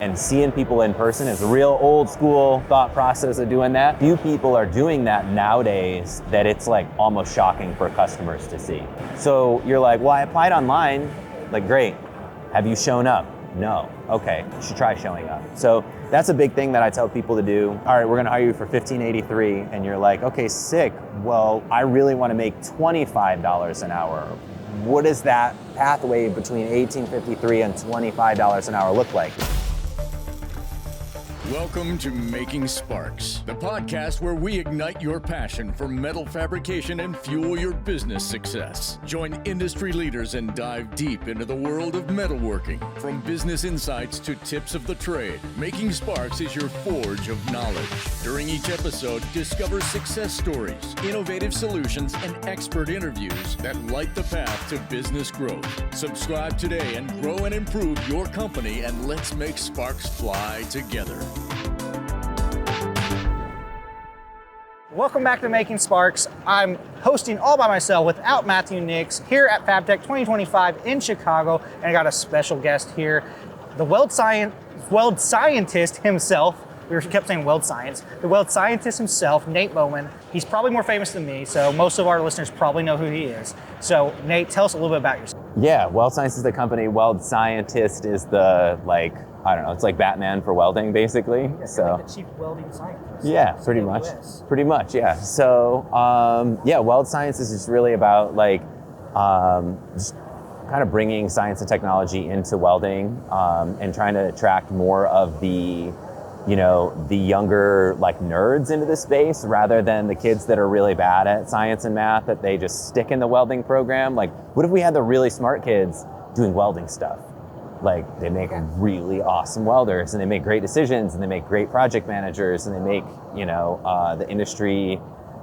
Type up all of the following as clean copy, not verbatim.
And seeing people in person is a real old school thought process of doing that. Few people are doing that nowadays that it's like almost shocking for customers to see. So you're like, well, I applied online. Like, great. Have you shown up? No. Okay, you should try showing up. So that's a big thing that I tell people to do. All right, we're gonna hire you for $15.83, and you're like, okay, sick. Well, I really wanna make $25 an hour. What does that pathway between $18.53 and $25 an hour look like? Welcome to Making Sparks, the podcast where we ignite your passion for metal fabrication and fuel your business success. Join industry leaders and dive deep into the world of metalworking. From business insights to tips of the trade, Making Sparks is your forge of knowledge. During each episode, discover success stories, innovative solutions, and expert interviews that light the path to business growth. Subscribe today and grow and improve your company, and let's make sparks fly together. Welcome back to Making Sparks. I'm hosting all by myself without Matthew Nix here at FABTECH 2025 in Chicago, and I got a special guest here, the Weld Scientist himself. We kept saying Weld Science. The Weld Scientist himself, Nate Bowman. He's probably more famous than me, so most of our listeners probably know who he is. So Nate, tell us a little bit about yourself. Yeah, Weld Science is the company. Weld Scientist is the, I don't know, it's like Batman for welding, basically. Yeah, so like the chief welding scientist. Yeah, pretty much. Pretty much, yeah. So, Weld Science is just really about just kind of bringing science and technology into welding and trying to attract more of the younger nerds into the space rather than the kids that are really bad at science and math that they just stick in the welding program. Like, what if we had the really smart kids doing welding stuff? Like, they make really awesome welders, and they make great decisions, and they make great project managers, and they make, the industry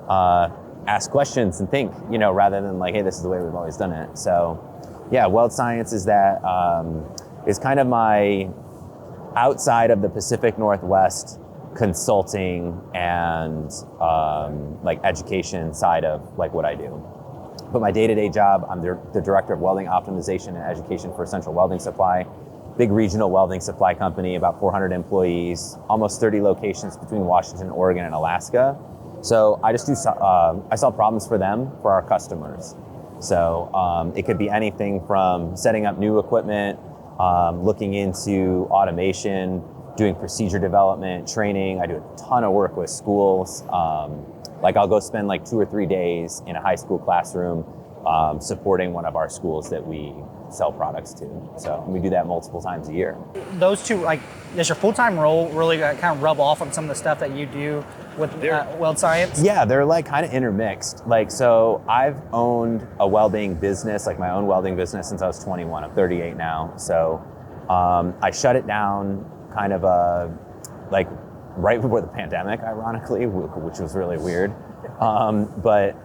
ask questions and think, rather than hey, this is the way we've always done it. So, yeah, Weld Science is that, is kind of my outside of the Pacific Northwest consulting and education side of what I do. But my day-to-day job, I'm the director of welding optimization and education for Central Welding Supply, big regional welding supply company, about 400 employees, almost 30 locations between Washington, Oregon, and Alaska. So I just I solve problems for them, for our customers. So it could be anything from setting up new equipment, looking into automation, doing procedure development, training. I do a ton of work with schools. I'll go spend 2 or 3 days in a high school classroom supporting one of our schools that we sell products to. So we do that multiple times a year. Those two, does your full-time role really kind of rub off on some of the stuff that you do with Weld Science? Yeah, they're kind of intermixed. So I've owned a welding business, my own welding business, since I was 21. I'm 38 now. So I shut it down kind of right before the pandemic, ironically, which was really weird. But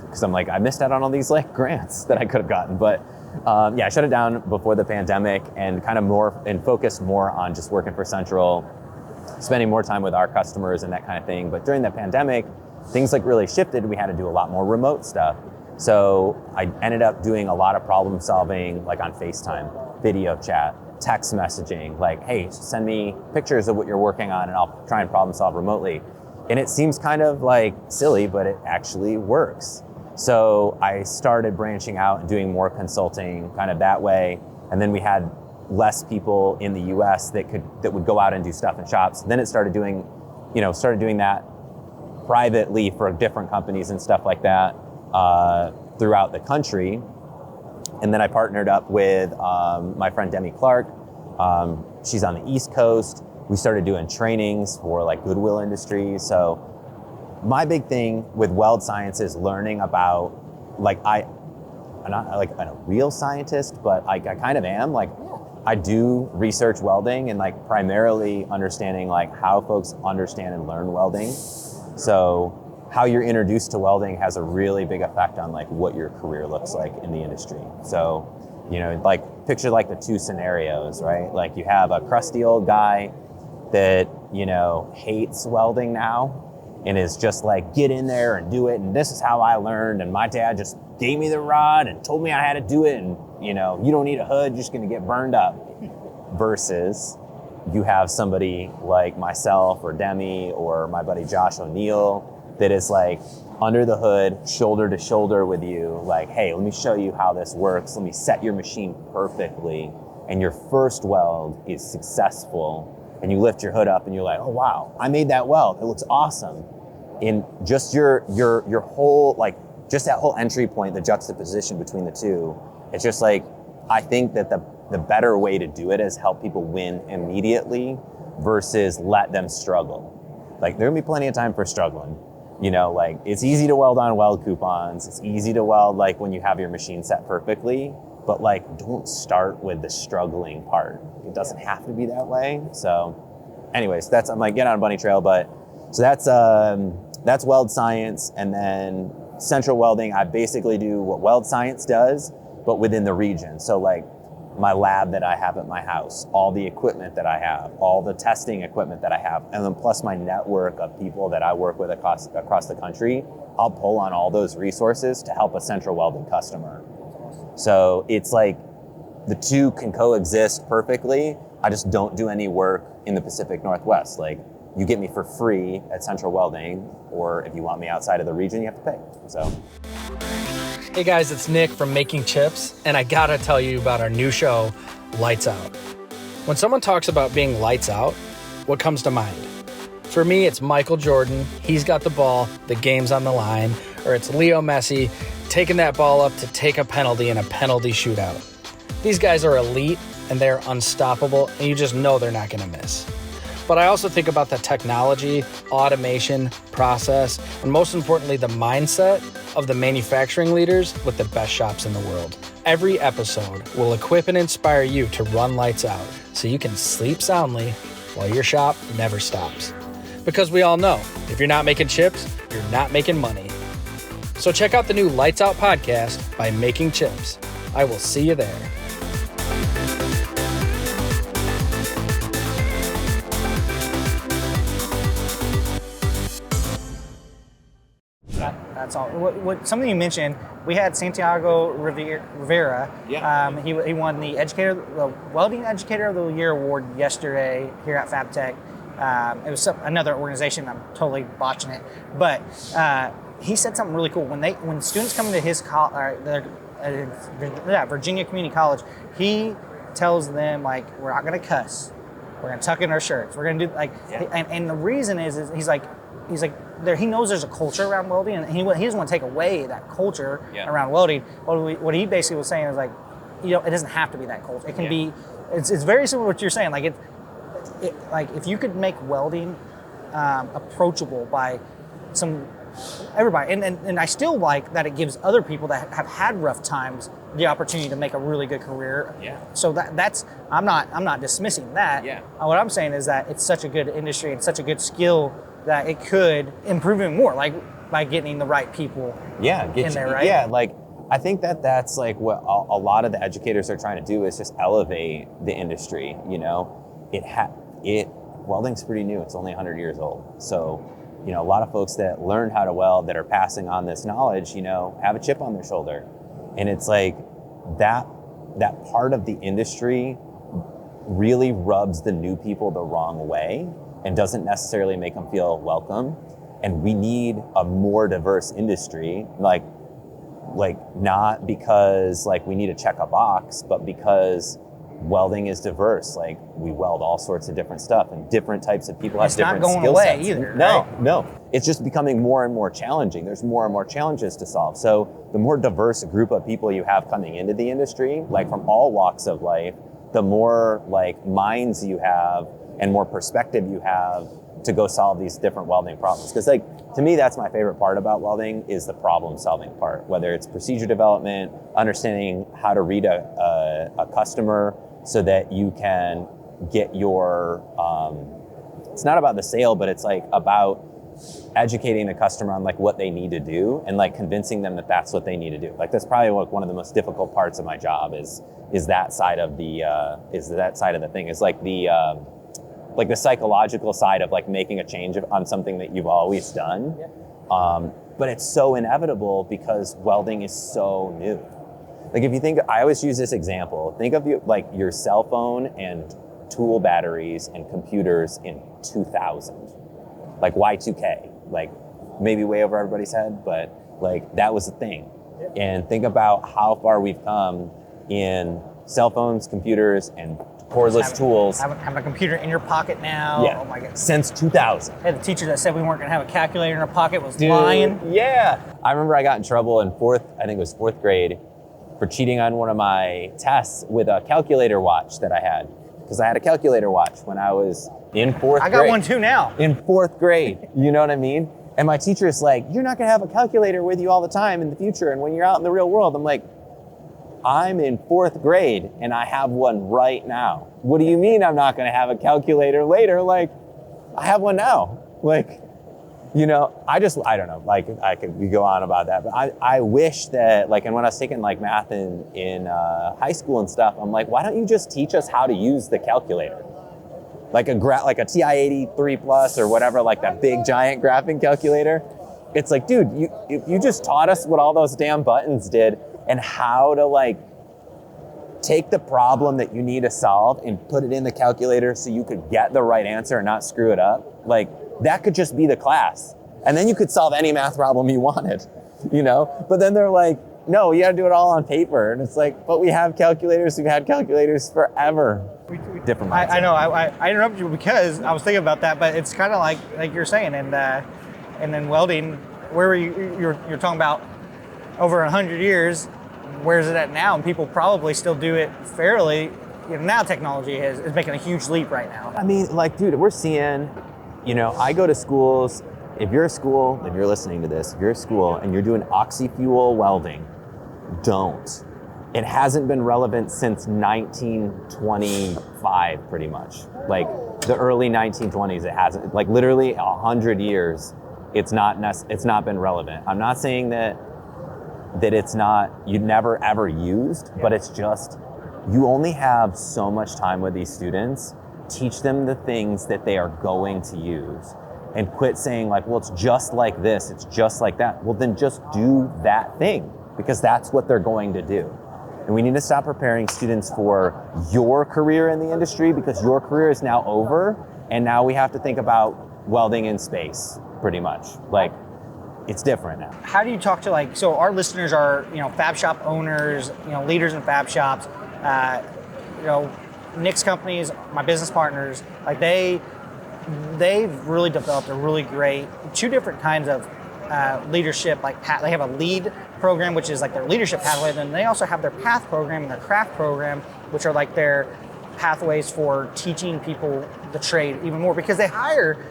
because I'm I missed out on all these grants that I could have gotten. But I shut it down before the pandemic and kind of focused more on just working for Central, spending more time with our customers and that kind of thing. But during the pandemic, things really shifted. We had to do a lot more remote stuff. So I ended up doing a lot of problem solving on FaceTime, video chat, text messaging, hey, send me pictures of what you're working on and I'll try and problem solve remotely. And it seems kind of silly, but it actually works. So I started branching out and doing more consulting kind of that way. And then we had less people in the US that would go out and do stuff in shops. Then it started doing that privately for different companies and stuff like that throughout the country. And then I partnered up with my friend Demi Clark. She's on the East Coast. We started doing trainings for Goodwill Industries. So my big thing with Weld Science is learning about, I'm not a real scientist, but I kind of am. I do research welding and primarily understanding how folks understand and learn welding. So how you're introduced to welding has a really big effect on what your career looks like in the industry. So, picture the two scenarios, right? You have a crusty old guy that, hates welding now and is just get in there and do it. And this is how I learned. And my dad just gave me the rod and told me I had to do it. And, you don't need a hood, you're just going to get burned up. Versus you have somebody like myself or Demi or my buddy Josh O'Neill that is like under the hood, shoulder to shoulder with you, like, hey, let me show you how this works. Let me set your machine perfectly. And your first weld is successful. And you lift your hood up and you're like, oh, wow, I made that weld. It looks awesome. In just your whole, like, just that whole entry point, the juxtaposition between the two, it's just like, I think that the better way to do it is help people win immediately versus let them struggle. Like, there'll be plenty of time for struggling. You know, like, it's easy to weld on weld coupons. It's easy to weld, like, when you have your machine set perfectly, but, like, don't start with the struggling part. It doesn't have to be that way. So anyways, I'm like getting on a bunny trail, but so that's Weld Science. And then central welding, I basically do what Weld Science does, but within the region. So like my lab that I have at my house, all the equipment that I have, all the testing equipment that I have, and then plus my network of people that I work with across the country, I'll pull on all those resources to help a central welding customer. So it's like the two can coexist perfectly. I just don't do any work in the Pacific Northwest. Like, you get me for free at Central Welding, or if you want me outside of the region, you have to pay. So. Hey guys, it's Nick from Making Chips, and I gotta tell you about our new show, Lights Out. When someone talks about being lights out, what comes to mind? For me, it's Michael Jordan, he's got the ball, the game's on the line, or it's Leo Messi taking that ball up to take a penalty in a penalty shootout. These guys are elite, and they're unstoppable, and you just know they're not gonna miss. But I also think about the technology, automation, process, and most importantly, the mindset of the manufacturing leaders with the best shops in the world. Every episode will equip and inspire you to run lights out so you can sleep soundly while your shop never stops. Because we all know, if you're not making chips, you're not making money. So check out the new Lights Out podcast by Making Chips. I will see you there. That's all. What something you mentioned, we had Santiago Rivera. Yeah. He won the Welding Educator of the Year award yesterday here at FABTECH. It was another organization. I'm totally botching it, but he said something really cool. When students come into his Virginia Community College, he tells them, like, we're not going to cuss. We're going to tuck in our shirts. We're going to do and the reason is he's like he knows there's a culture around welding, and he doesn't want to take away that culture around welding. What he basically was saying is, like, it doesn't have to be that culture. It can be. It's very similar to what you're saying. Like like if you could make welding approachable by everybody, and I still like that it gives other people that have had rough times the opportunity to make a really good career. Yeah. So that's I'm not dismissing that. Yeah. What I'm saying is that it's such a good industry and such a good skill that it could improve even more, like by getting the right people in there, right? Yeah, like I think that's like what a lot of the educators are trying to do is just elevate the industry. Welding's pretty new. It's only 100 years old. So, a lot of folks that learn how to weld that are passing on this knowledge, have a chip on their shoulder. And it's like that part of the industry really rubs the new people the wrong way and doesn't necessarily make them feel welcome. And we need a more diverse industry, like not because like we need to check a box, but because welding is diverse. Like, we weld all sorts of different stuff, and different types of people have different skill sets. It's not going away either, right? No. It's just becoming more and more challenging. There's more and more challenges to solve. So the more diverse group of people you have coming into the industry, like from all walks of life, the more like minds you have and more perspective you have to go solve these different welding problems. Because like, to me, that's my favorite part about welding is the problem solving part, whether it's procedure development, understanding how to read a customer so that you can get your, it's not about the sale, but it's like about educating the customer on like what they need to do and like convincing them that that's what they need to do. Like, that's probably like one of the most difficult parts of my job is that side of the thing, is like the psychological side of like making a change on something that you've always done. Yeah. But it's so inevitable because welding is so new. Like, if you think, I always use this example, think of like your cell phone and tool batteries and computers in 2000. Like Y2K, like maybe way over everybody's head, but like that was the thing. And think about how far we've come in cell phones, computers, and cordless tools. Having a computer in your pocket now. Yeah. Oh my God. Since 2000. I had the teacher that said we weren't going to have a calculator in our pocket was lying. Yeah. I remember I got in trouble in fourth grade for cheating on one of my tests with a calculator watch that I had. Because I had a calculator watch when I was in fourth grade. I got one too now. In fourth grade. You know what I mean? And my teacher is like, you're not going to have a calculator with you all the time in the future. And when you're out in the real world, I'm like, I'm in fourth grade and I have one right now. What do you mean I'm not going to have a calculator later? Like, I have one now. Like, you know, I don't know. Like, we go on about that, but I wish that, like, and when I was taking like math in high school and stuff, I'm like, why don't you just teach us how to use the calculator? Like a TI-83 Plus or whatever, like that big giant graphing calculator. It's like, dude, if you just taught us what all those damn buttons did and how to like take the problem that you need to solve and put it in the calculator so you could get the right answer and not screw it up. Like that could just be the class. And then you could solve any math problem you wanted, you know? But then they're like, no, you gotta do it all on paper. And it's like, but we have calculators, we've had calculators forever. Different mindset. I know, I interrupted you because I was thinking about that, but it's kind of like you're saying, and then welding, where were you're talking about over 100 years, where's it at now? And people probably still do it fairly. You know, now technology is making a huge leap right now. I mean, like, dude, we're seeing, you know, I go to schools. If you're a school, if you're listening to this, if you're a school and you're doing oxy-fuel welding, don't. It hasn't been relevant since 1925, pretty much. Like the early 1920s, it hasn't. Like literally 100 years, it's not been relevant. I'm not saying that it's not, you never ever used, but it's just, you only have so much time with these students. Teach them the things that they are going to use. And quit saying like, well, it's just like this, it's just like that. Well, then just do that thing, because that's what they're going to do. And we need to stop preparing students for your career in the industry, because your career is now over, and now we have to think about welding in space, pretty much. Like, it's different now. How do you talk to, like, so our listeners are, you know, fab shop owners, you know, leaders in fab shops, you know, Nick's companies, my business partners, like they've really developed a really great, two different kinds of leadership. Like they have a lead program, which is like their leadership pathway. Then they also have their path program and their craft program, which are like their pathways for teaching people the trade even more, because they hire,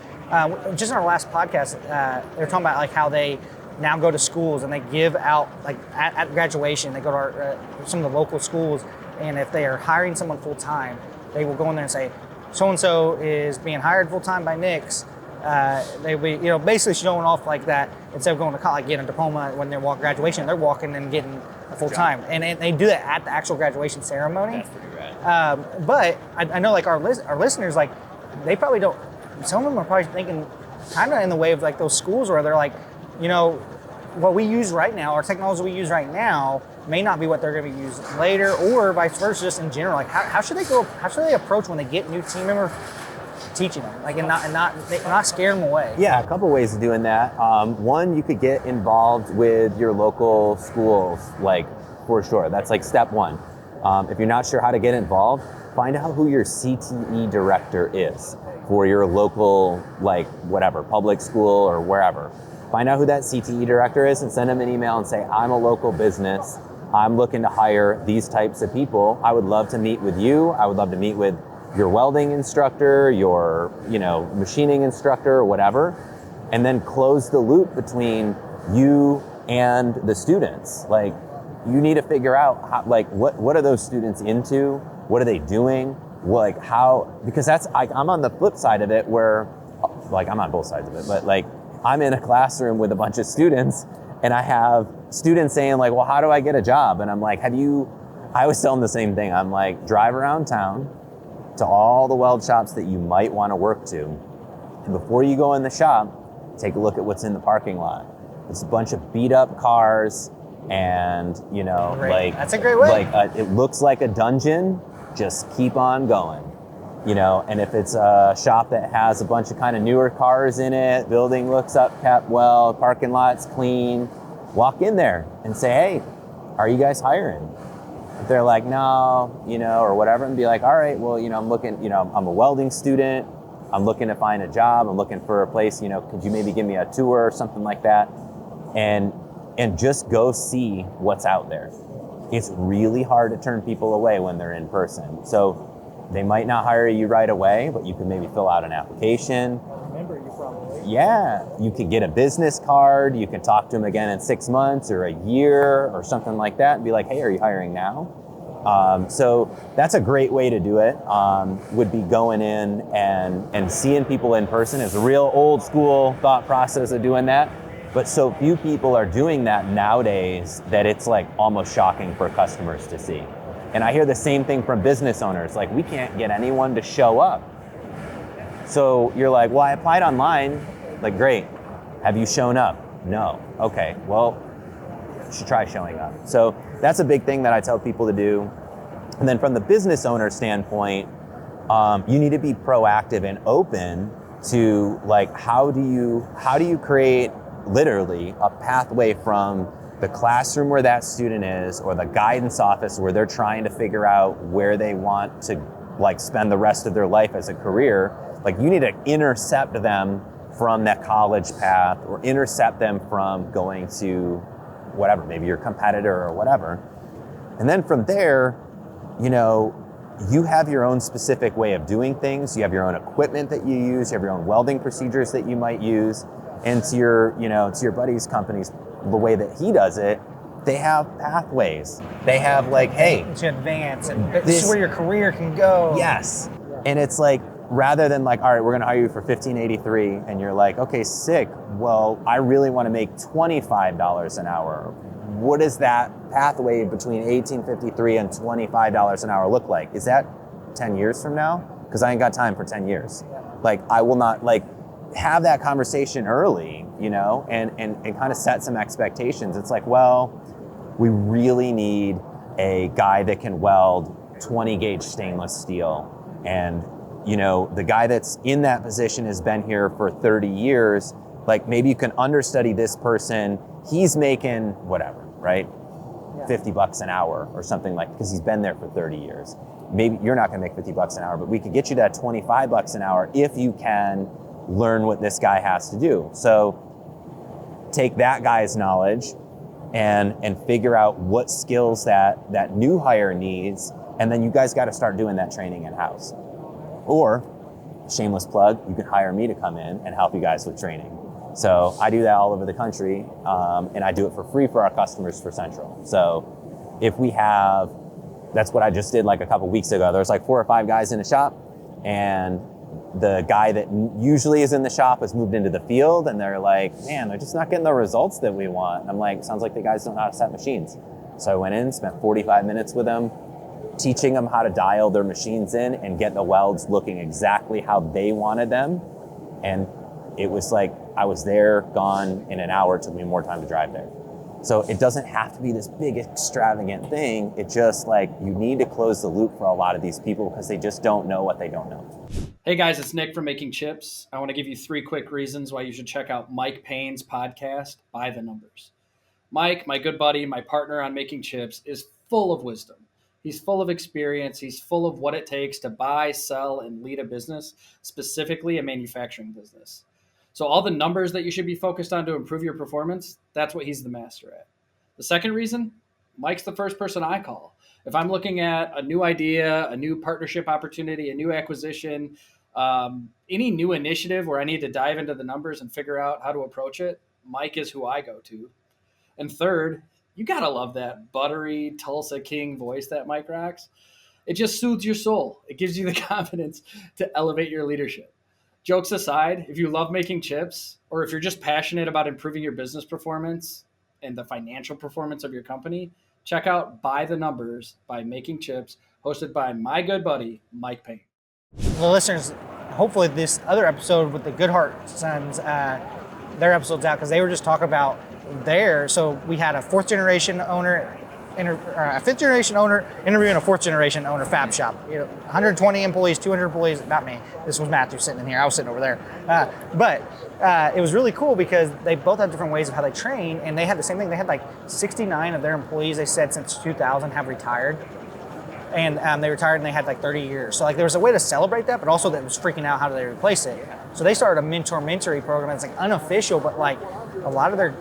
just in our last podcast, they were talking about like how they now go to schools and they give out, like at graduation, they go to our, some of the local schools, and if they are hiring someone full-time, they will go in there and say, so-and-so is being hired full-time by Nick's. They be, you know, basically showing off like that, instead of going to college, getting a diploma when they're walking graduation, they're walking and getting a full-time. And they do that at the actual graduation ceremony. That's pretty rad. But I know like our listeners, like they probably don't, some of them are probably thinking kind of in the way of like those schools where they're like, you know, what we use right now, our technology we use right now may not be what they're going to use later, or vice versa, just in general. Like how should they approach when they get new team members, teaching them, like, and not scare them away? Yeah, a couple ways of doing that. One, you could get involved with your local schools, like, for sure. That's like step one. If you're not sure how to get involved, find out who your CTE director is for your local, like, whatever, public school or wherever. Find out who that CTE director is and send them an email and say, I'm a local business. I'm looking to hire these types of people. I would love to meet with you. I would love to meet with your welding instructor, your, you know, machining instructor, or whatever, and then close the loop between you and the students. Like, you need to figure out how, like, what are those students into? What are they doing? Like, how, because that's, I'm on the flip side of it where, like, I'm on both sides of it, but like, I'm in a classroom with a bunch of students and I have students saying like, well, how do I get a job? And I'm like, I always tell them the same thing. I'm like, drive around town to all the weld shops that you might want to work to. And before you go in the shop, take a look at what's in the parking lot. It's a bunch of beat up cars and, you know, Great. like, that's a great way. Like it looks like a dungeon. Just keep on going. you know, and if it's a shop that has a bunch of kind of newer cars in it, building looks up, kept well, parking lot's clean, walk in there and say, hey, are you guys hiring? If they're like, no, you know, or whatever, and be like, all right, well, you know, I'm looking, you know, I'm a welding student. I'm looking to find a job. I'm looking for a place, you know, could you maybe give me a tour or something like that? And just go see what's out there. It's really hard to turn people away when they're in person. So they might not hire you right away, but you can maybe fill out an application. Remember you probably. Yeah, you could get a business card. You can talk to them again in 6 months or a year or something like that and be like, hey, are you hiring now? So that's a great way to do it, would be going in and seeing people in person. Is a real old school thought process of doing that. But so few people are doing that nowadays that it's like almost shocking for customers to see. And I hear the same thing from business owners, like we can't get anyone to show up. So you're like, well, I applied online. Like, great. Have you shown up? No. Okay, well, you should try showing up. So that's a big thing that I tell people to do. And then from the business owner standpoint, you need to be proactive and open to like, how do you create literally a pathway from the classroom where that student is or the guidance office where they're trying to figure out where they want to like spend the rest of their life as a career. Like you need to intercept them from that college path or intercept them from going to whatever, maybe your competitor or whatever. And then from there, you know, you have your own specific way of doing things. You have your own equipment that you use. You have your own welding procedures that you might use. And to your buddy's company's, the way that he does it, they have pathways. They have like, hey, to advance, and this is where your career can go. Yes. And it's like, rather than like, all right, we're gonna hire you for $15.83, and you're like, okay, sick. Well, I really want to make $25 an hour. What does that pathway between $18.53 and $25 an hour look like? Is that 10 years from now? Because I ain't got time for 10 years. Like, I will not, like, have that conversation early, you know, and kind of set some expectations. It's like, well, we really need a guy that can weld 20 gauge stainless steel. And, you know, the guy that's in that position has been here for 30 years. Like, maybe you can understudy this person. He's making whatever, right? Yeah. $50 an hour or something, like, because he's been there for 30 years. Maybe you're not gonna make $50 an hour, but we could get you that $25 an hour if you can learn what this guy has to do. So take that guy's knowledge and figure out what skills that new hire needs, and then you guys got to start doing that training in-house. Or, shameless plug, you can hire me to come in and help you guys with training. So I do that all over the country, and I do it for free for our customers for Central. So if we have, that's what I just did like a couple weeks ago. There's like 4 or 5 guys in the shop, and the guy that usually is in the shop has moved into the field, and they're like, man, they're just not getting the results that we want. And I'm like, sounds like the guys don't know how to set machines. So I went in, spent 45 minutes with them, teaching them how to dial their machines in and get the welds looking exactly how they wanted them. And it was like, I was there, gone in an hour. It took me more time to drive there. So it doesn't have to be this big extravagant thing. It just like, you need to close the loop for a lot of these people because they just don't know what they don't know. Hey guys, it's Nick from Making Chips. I want to give you 3 quick reasons why you should check out Mike Payne's podcast, By the Numbers. Mike, my good buddy, my partner on Making Chips, is full of wisdom. He's full of experience. He's full of what it takes to buy, sell, and lead a business, specifically a manufacturing business. So all the numbers that you should be focused on to improve your performance, that's what he's the master at. The second reason, Mike's the first person I call. If I'm looking at a new idea, a new partnership opportunity, a new acquisition, any new initiative where I need to dive into the numbers and figure out how to approach it, Mike is who I go to. And third, you got to love that buttery Tulsa King voice that Mike rocks. It just soothes your soul. It gives you the confidence to elevate your leadership. Jokes aside, if you love making chips, or if you're just passionate about improving your business performance and the financial performance of your company, check out By the Numbers by Making Chips, hosted by my good buddy, Mike Payne. The listeners, hopefully this other episode with the Goodhart Sons, their episode's out because they were just talking about so we had a 4th generation owner fifth generation owner interviewing a fourth generation owner fab shop. 120 employees, 200 employees. Not me. This was Matthew sitting in here. I was sitting over there. But it was really cool because they both have different ways of how they train, and they had the same thing. They had like 69 of their employees, they said, since 2000 have retired. And they retired and they had like 30 years. So like there was a way to celebrate that, but also that was freaking out how do they replace it. So they started a mentoring program that's like unofficial, but like a lot of the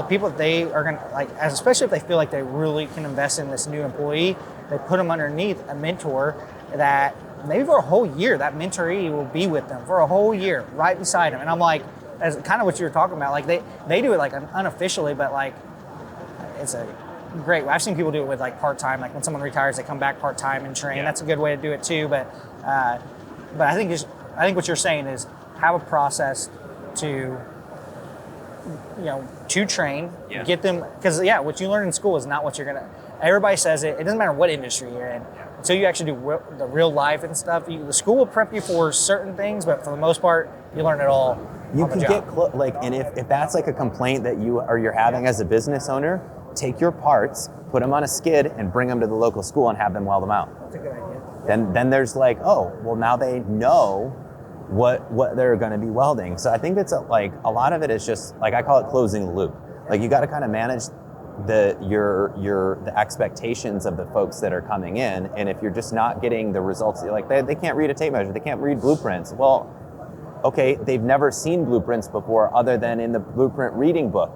people that they are gonna like, especially if they feel like they really can invest in this new employee, they put them underneath a mentor that maybe for a whole year, that mentoree will be with them for a whole year, right beside them. And I'm like, as kind of what you were talking about, like they do it like unofficially, but like it's a great. I've seen people do it with like part-time, like when someone retires, they come back part-time and train. Yeah. That's a good way to do it too. But I think what you're saying is have a process to train, get them, because what you learn in school is not what you're gonna. Everybody says it. It doesn't matter what industry you're in until you actually do the real life and stuff. The school will prep you for certain things, but for the most part, you learn it all. You can get and if that's like a complaint that you're having as a business owner, take your parts, put them on a skid, and bring them to the local school and have them weld them out. That's a good idea. Then there's like, oh, well now they know what they're going to be welding. So I think that's a lot of it is just like, I call it closing the loop. Like you got to kind of manage the expectations of the folks that are coming in, and if you're just not getting the results, like they can't read a tape measure, they can't read blueprints. Well, okay, they've never seen blueprints before other than in the blueprint reading book,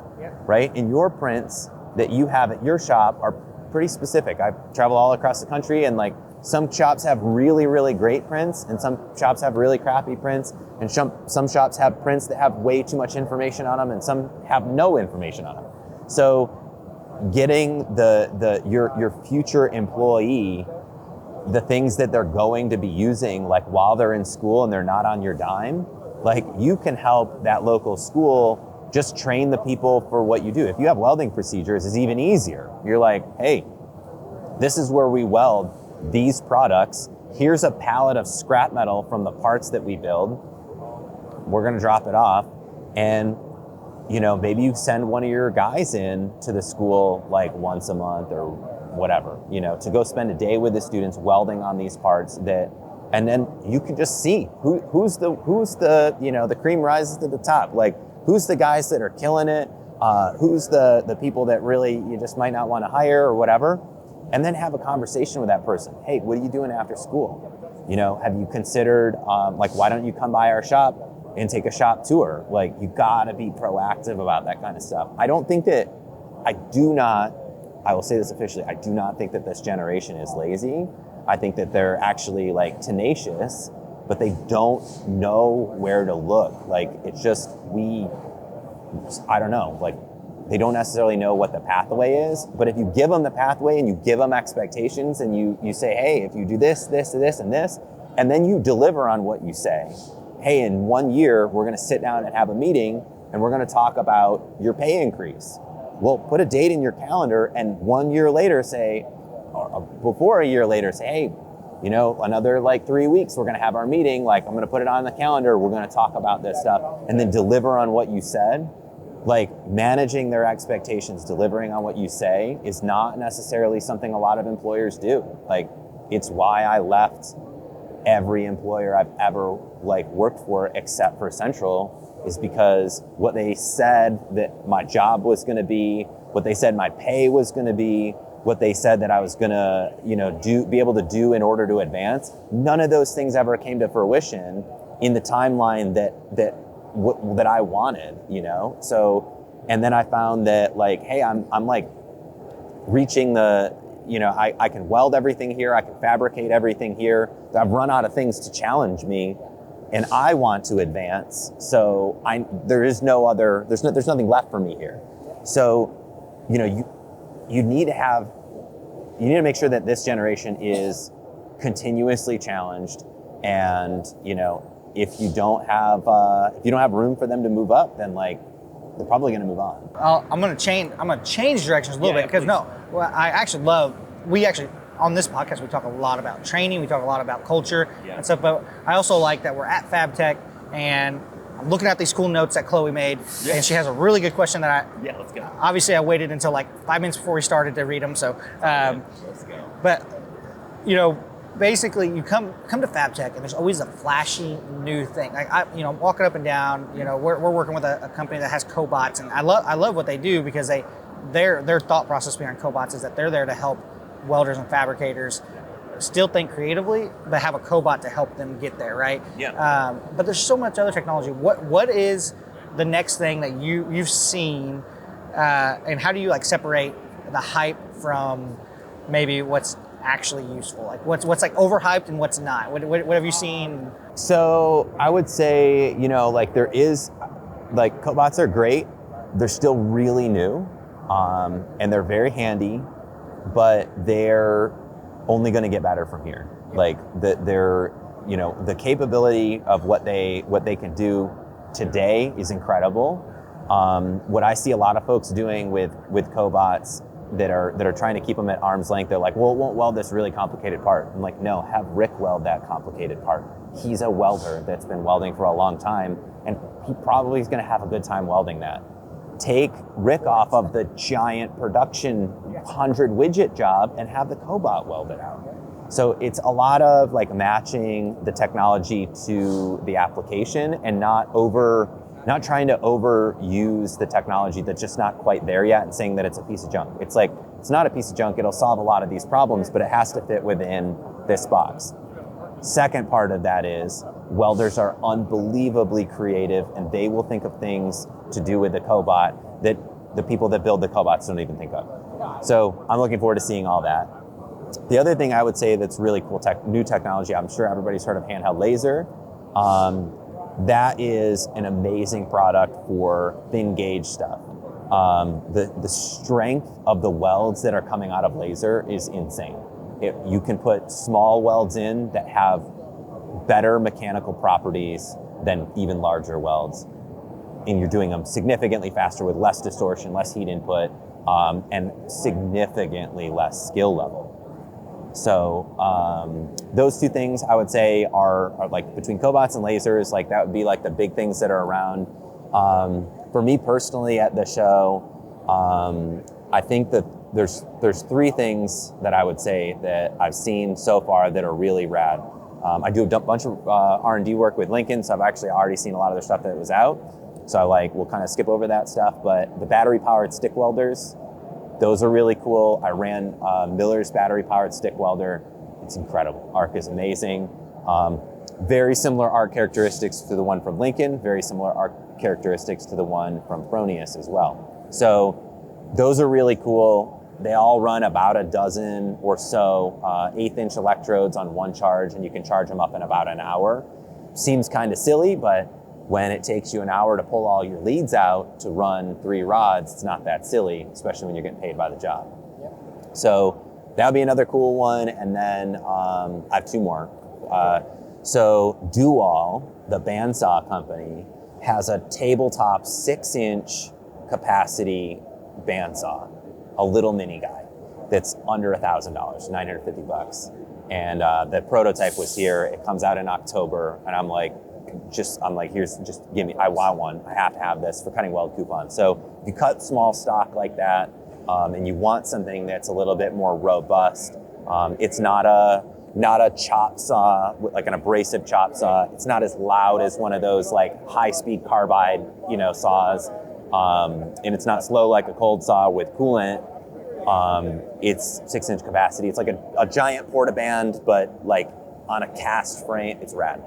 right? And your prints that you have at your shop are pretty specific. I travel all across the country, and like some shops have really, really great prints, and some shops have really crappy prints, and some shops have prints that have way too much information on them, and some have no information on them. So getting your future employee the things that they're going to be using, like while they're in school and they're not on your dime, like you can help that local school just train the people for what you do. If you have welding procedures, it's even easier. You're like, hey, this is where we weld these products. Here's a pallet of scrap metal from the parts that we build. We're gonna drop it off. And maybe you send one of your guys in to the school like once a month or whatever, to go spend a day with the students welding on these parts and then you can just see who's the the cream rises to the top. Like, who's the guys that are killing it? Who's the people that really you just might not want to hire or whatever? And then have a conversation with that person. Hey, what are you doing after school? Have you considered, why don't you come by our shop and take a shop tour? Like, you gotta be proactive about that kind of stuff. I will say this officially, I do not think that this generation is lazy. I think that they're actually like tenacious, but they don't know where to look. Like, it's just, I don't know, like they don't necessarily know what the pathway is, but if you give them the pathway and you give them expectations and you say, hey, if you do this, this, this, and this, and then you deliver on what you say, hey, in 1 year, we're gonna sit down and have a meeting and we're gonna talk about your pay increase. Well, put a date in your calendar and 1 year later say, or before a year later, say, hey, another 3 weeks, we're gonna have our meeting. Like, I'm gonna put it on the calendar. We're gonna talk about this stuff, and then deliver on what you said. Like, managing their expectations, delivering on what you say is not necessarily something a lot of employers do. Like, it's why I left every employer I've ever worked for except for Central, is because what they said that my job was gonna be, what they said my pay was gonna be, what they said that I was gonna, be able to do in order to advance, none of those things ever came to fruition in the timeline that I wanted, So, and then I found that hey, I'm reaching the, I can weld everything here, I can fabricate everything here. I've run out of things to challenge me, and I want to advance. So there's nothing left for me here. So, you need to make sure that this generation is continuously challenged, and if you don't have room for them to move up, then they're probably going to move on. I'm going to change directions a little bit, because I actually we on this podcast, we talk a lot about training, we talk a lot about culture and stuff, but I also like that we're at FABTECH, and I'm looking at these cool notes that Chloe made, and she has a really good question that let's go. obviously I waited until like 5 minutes before we started to read them. So, Let's go. but basically you come to FABTECH and there's always a flashy new thing. Like I'm walking up and down. We're working with a company that has Cobots, and I love what they do because their thought process behind Cobots is that they're there to help welders and fabricators still think creatively, but have a Cobot to help them get there, right? Yeah. But there's so much other technology. What is the next thing that you've seen, and how do you like separate the hype from maybe what's actually useful? Like what's like overhyped and what's not? What have you seen? So I would say, like there is, like Cobots are great. They're still really new, and they're very handy, but they're only going to get better from here. Like the capability of what they can do today is incredible. What I see a lot of folks doing with Cobots that are trying to keep them at arm's length, they're like, well, it won't weld this really complicated part. I'm like, no, have Rick weld that complicated part. He's a welder that's been welding for a long time, and he probably is going to have a good time welding that. Take Rick off of the giant production 100 widget job and have the Cobot weld it out. So it's a lot of like matching the technology to the application and not trying to overuse the technology that's just not quite there yet and saying that it's a piece of junk. It's like, it's not a piece of junk, it'll solve a lot of these problems, but it has to fit within this box. Second part of that is welders are unbelievably creative, and they will think of things to do with the Cobot that the people that build the Cobots don't even think of. So I'm looking forward to seeing all that. The other thing I would say that's really cool new technology, I'm sure everybody's heard of handheld laser. That is an amazing product for thin gauge stuff. The strength of the welds that are coming out of laser is insane. You can put small welds in that have better mechanical properties than even larger welds. And you're doing them significantly faster with less distortion, less heat input, and significantly less skill level. So those two things I would say are like between Cobots and lasers, like that would be like the big things that are around. For me personally at the show, I think that there's three things that I would say that I've seen so far that are really rad. I do a bunch of R&D work with Lincoln, so I've actually already seen a lot of their stuff that was out. So we'll kind of skip over that stuff, but the battery-powered stick welders, those are really cool. I ran Miller's battery-powered stick welder. It's incredible. Arc is amazing. Very similar arc characteristics to the one from Lincoln, very similar arc characteristics to the one from Fronius as well. So those are really cool. They all run about a dozen or so 1/8-inch electrodes on one charge, and you can charge them up in about an hour. Seems kind of silly, but when it takes you an hour to pull all your leads out to run 3 rods, it's not that silly, especially when you're getting paid by the job. Yep. So that would be another cool one. And then I have 2 more. So Dual, the bandsaw company, has a tabletop 6-inch capacity bandsaw, a little mini guy that's under $1,000, $950. And the prototype was here. It comes out in October, and I'm like, here's, just give me, I want one. I have to have this for cutting weld coupons. So if you cut small stock like that, and you want something that's a little bit more robust, it's not a chop saw, like an abrasive chop saw. It's not as loud as one of those like high-speed carbide, saws. And it's not slow like a cold saw with coolant. It's 6-inch capacity. It's like a giant portaband, but like on a cast frame. It's rad.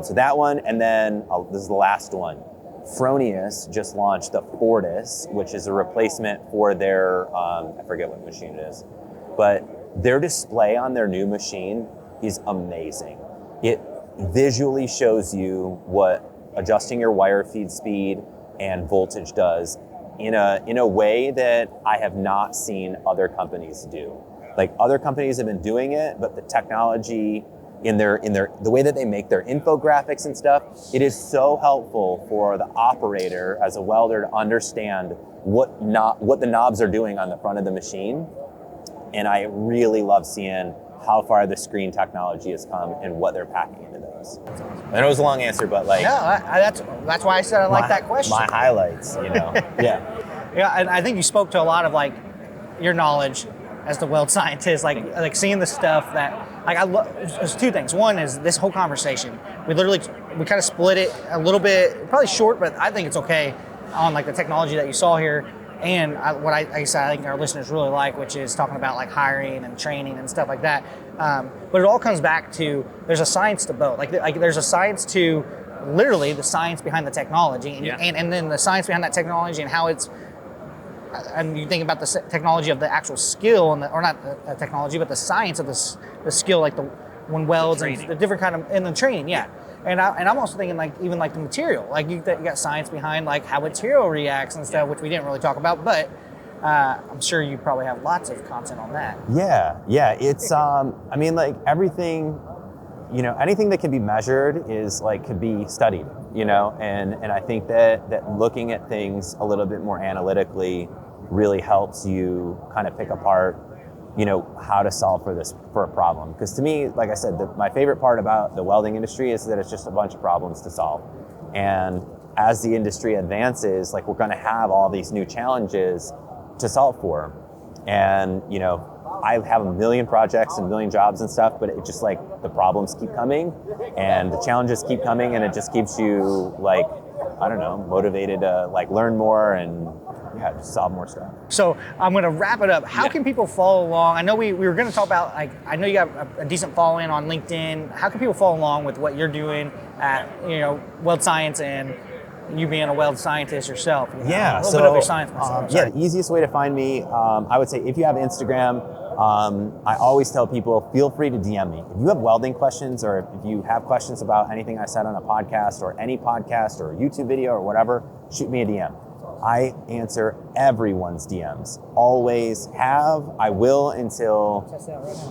So that one, and then this is the last one. Fronius just launched the Fortis, which is a replacement for their, I forget what machine it is, but their display on their new machine is amazing. It visually shows you what adjusting your wire feed speed and voltage does in a way that I have not seen other companies do. Like other companies have been doing it, but the technology in the way that they make their infographics and stuff, it is so helpful for the operator as a welder to understand what the knobs are doing on the front of the machine. And I really love seeing how far the screen technology has come and what they're packing into those. I know it was a long answer, but like, No, that's why I said I like that question. My highlights, you know. Yeah. Yeah, and I think you spoke to a lot of like your knowledge as the weld scientist, like seeing the stuff that there's two things. One is this whole conversation. We kind of split it a little bit, probably short, but I think it's okay on like the technology that you saw here. And what I think our listeners really like, which is talking about like hiring and training and stuff like that. But it all comes back to there's a science to both. Like there's a science to literally the science behind the technology, and then the science behind that technology and how it's. And you think about the technology of the actual skill, or not the technology, but the science of the skill, like when welds and the different kind of in the training, yeah. And I'm also thinking like even like the material, like you got science behind like how material reacts and stuff, which we didn't really talk about, but I'm sure you probably have lots of content on that. Yeah. It's I mean, like everything, you know, anything that can be measured is like could be studied, you know, and I think that looking at things a little bit more analytically really helps you kind of pick apart, you know, how to solve for a problem. Because to me, like I said, my favorite part about the welding industry is that it's just a bunch of problems to solve. And as the industry advances, like we're going to have all these new challenges to solve for. And, you know, I have a million projects and a million jobs and stuff, but it just like the problems keep coming and the challenges keep coming, and it just keeps you like, I don't know, motivated to like learn more and just solve more stuff. So I'm going to wrap it up. How can people follow along? I know we were going to talk about, like, I know you got a decent following on LinkedIn. How can people follow along with what you're doing at, you know, Weld Science and you being a weld scientist yourself? You know, Yeah. A little bit of your science myself. The easiest way to find me, I would say if you have Instagram, I always tell people, feel free to DM me. If you have welding questions, or if you have questions about anything I said on a podcast or any podcast or a YouTube video or whatever, shoot me a DM. I answer everyone's DMs. Always have, I will until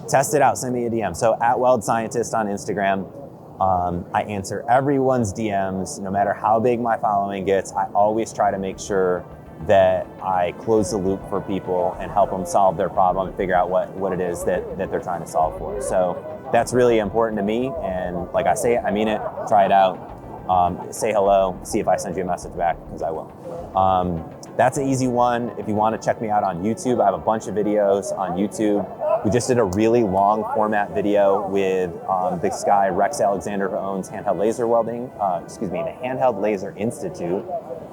test it out, send me a DM. So at Weld Scientist on Instagram, I answer everyone's DMs, no matter how big my following gets. I always try to make sure that I close the loop for people and help them solve their problem and figure out what it is that they're trying to solve for. So that's really important to me. And like I say it, I mean it, try it out. Say hello, see if I send you a message back, because I will. That's an easy one. If you want to check me out on YouTube, I have a bunch of videos on YouTube. We just did a really long format video with this guy, Rex Alexander, who owns Handheld Laser Welding, the Handheld Laser Institute.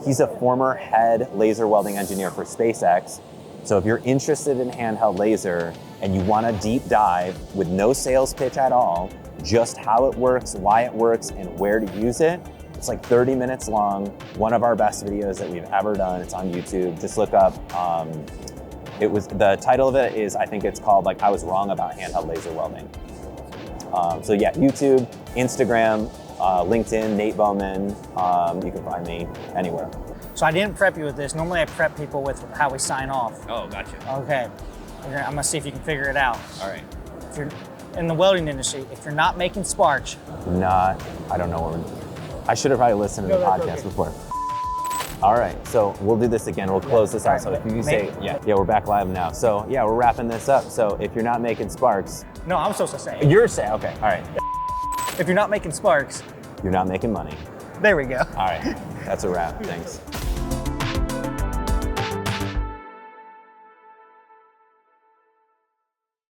He's a former head laser welding engineer for SpaceX. So if you're interested in handheld laser and you want a deep dive with no sales pitch at all, just how it works, why it works, and where to use it, it's like 30 minutes long, one of our best videos that we've ever done. It's on YouTube. Just look up, the title of it is, I think it's called like I Was Wrong About Handheld Laser Welding. So yeah, YouTube, Instagram, LinkedIn, Nate Bowman, you can find me anywhere. So I didn't prep you with this. Normally I prep people with how we sign off. Oh, gotcha. Okay. I'm going to see if you can figure it out. All right. If you're in the welding industry, if you're not making sparks. I don't know what I should have probably listened to the podcast before. All right, so we'll do this again. We'll close this out. So if you say, we're back live now. So yeah, we're wrapping this up. So if you're not making sparks. No, I'm supposed to say it. You're saying, okay, all right. If you're not making sparks. You're not making money. There we go. All right, that's a wrap, thanks.